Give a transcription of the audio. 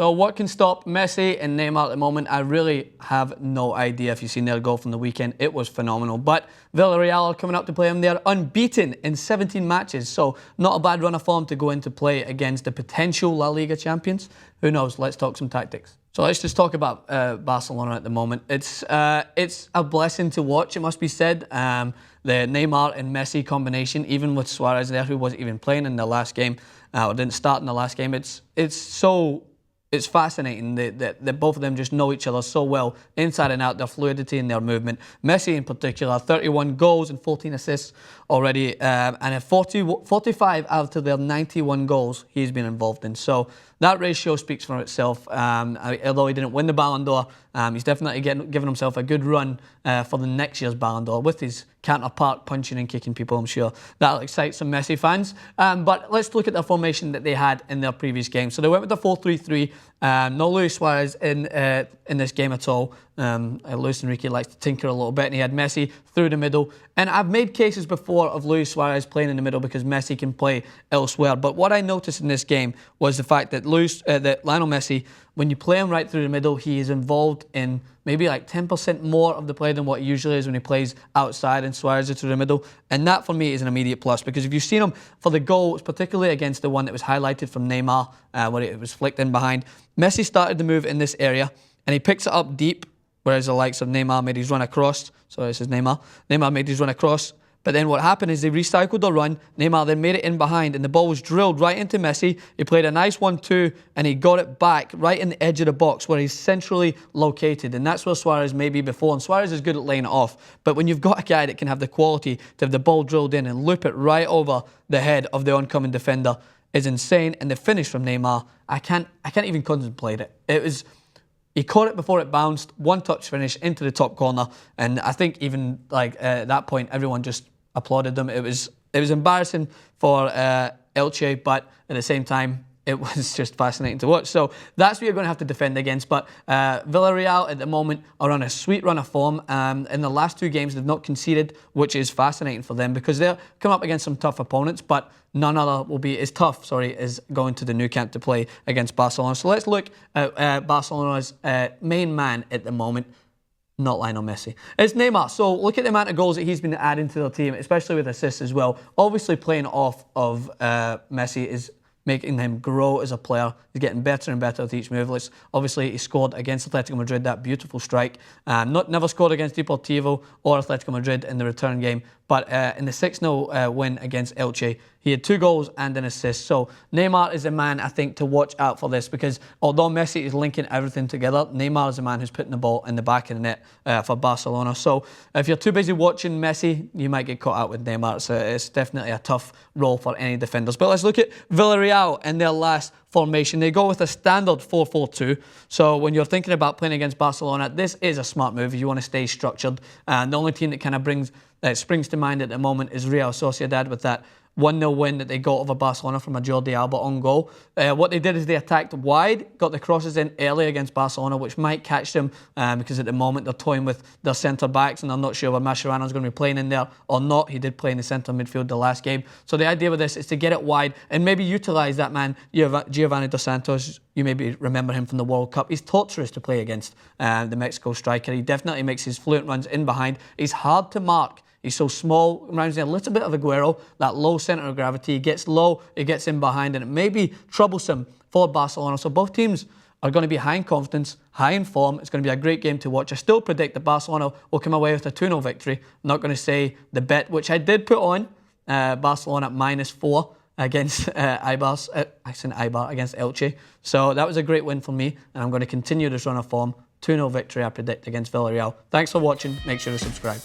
So what can stop Messi and Neymar at the moment? I really have no idea. If you've seen their goal from the weekend, it was phenomenal. But Villarreal are coming up to play them. They're unbeaten in 17 matches, so not a bad run of form to go into play against the potential La Liga champions. Who knows? Let's talk some tactics. So let's just talk about Barcelona at the moment. It's a blessing to watch, it must be said. The Neymar and Messi combination, even with Suarez there, who wasn't even playing in the last game, or didn't start in the last game. It's fascinating that both of them just know each other so well, inside and out, their fluidity and their movement. Messi in particular, 31 goals and 14 assists already, and 45 out of their 91 goals he's been involved in. So that ratio speaks for itself. Although he didn't win the Ballon d'Or, he's definitely given himself a good run for the next year's Ballon d'Or with his counterpart punching and kicking people. I'm sure that'll excite some Messi fans. But let's look at the formation that they had in their previous game. So they went with the 4-3-3. No Luis Suarez in this game at all. Luis Enrique likes to tinker a little bit, and he had Messi through the middle. And I've made cases before of Luis Suarez playing in the middle because Messi can play elsewhere. But what I noticed in this game was the fact that Lionel Messi, when you play him right through the middle, he is involved in maybe like 10% more of the play than what he usually is when he plays outside and Suarez is through the middle. And that for me is an immediate plus, because if you've seen him for the goal, particularly against the one that was highlighted from Neymar, where it was flicked in behind, Messi started to move in this area and he picks it up deep, whereas the likes of Neymar made his run across. So this is Neymar. Neymar made his run across. But then what happened is they recycled the run. Neymar then made it in behind, and the ball was drilled right into Messi. He played a nice 1-2, and he got it back right in the edge of the box where he's centrally located. And that's where Suarez may be before. And Suarez is good at laying it off. But when you've got a guy that can have the quality to have the ball drilled in and loop it right over the head of the oncoming defender, is insane. And the finish from Neymar, I can't even contemplate it. He caught it before it bounced, one-touch finish into the top corner, and I think even at that point, everyone just applauded them. It was embarrassing for Elche, but at the same time, it was just fascinating to watch. So that's what you're going to have to defend against. But Villarreal at the moment are on a sweet run of form. In the last two games, they've not conceded, which is fascinating for them because they'll come up against some tough opponents, but none other will be as tough, as going to the Nou Camp to play against Barcelona. So let's look at Barcelona's main man at the moment. Not Lionel Messi. It's Neymar. So look at the amount of goals that he's been adding to their team, especially with assists as well. Obviously playing off of Messi is making him grow as a player. He's getting better and better with each move. Obviously, he scored against Atletico Madrid, that beautiful strike. Never scored against Deportivo or Atletico Madrid in the return game, but in the 6-0 win against Elche, he had 2 goals and an assist. So Neymar is a man, I think, to watch out for this, because although Messi is linking everything together, Neymar is a man who's putting the ball in the back of the net for Barcelona. So if you're too busy watching Messi, you might get caught out with Neymar. It's definitely a tough role for any defenders. But let's look at Villarreal and their last formation. They go with a standard 4-4-2. So when you're thinking about playing against Barcelona, this is a smart move if you want to stay structured. And the only team that kind of springs to mind at the moment is Real Sociedad with that 1-0 win that they got over Barcelona from a Jordi Alba on goal. What they did is they attacked wide, got the crosses in early against Barcelona, which might catch them because at the moment they're toying with their centre-backs and they're not sure whether Mascherano's going to be playing in there or not. He did play in the centre midfield the last game. So the idea with this is to get it wide and maybe utilise that man, Giovanni Dos Santos. You maybe remember him from the World Cup. He's torturous to play against, the Mexico striker. He definitely makes his fluent runs in behind. He's hard to mark. He's so small, reminds me a little bit of Aguero, that low centre of gravity. He gets low, he gets in behind, and it may be troublesome for Barcelona. So both teams are going to be high in confidence, high in form. It's going to be a great game to watch. I still predict that Barcelona will come away with a 2-0 victory. I'm not going to say the bet, which I did put on, Barcelona at -4 against Eibar against Elche. So that was a great win for me, and I'm going to continue this run of form. 2-0 victory, I predict, against Villarreal. Thanks for watching. Make sure to subscribe.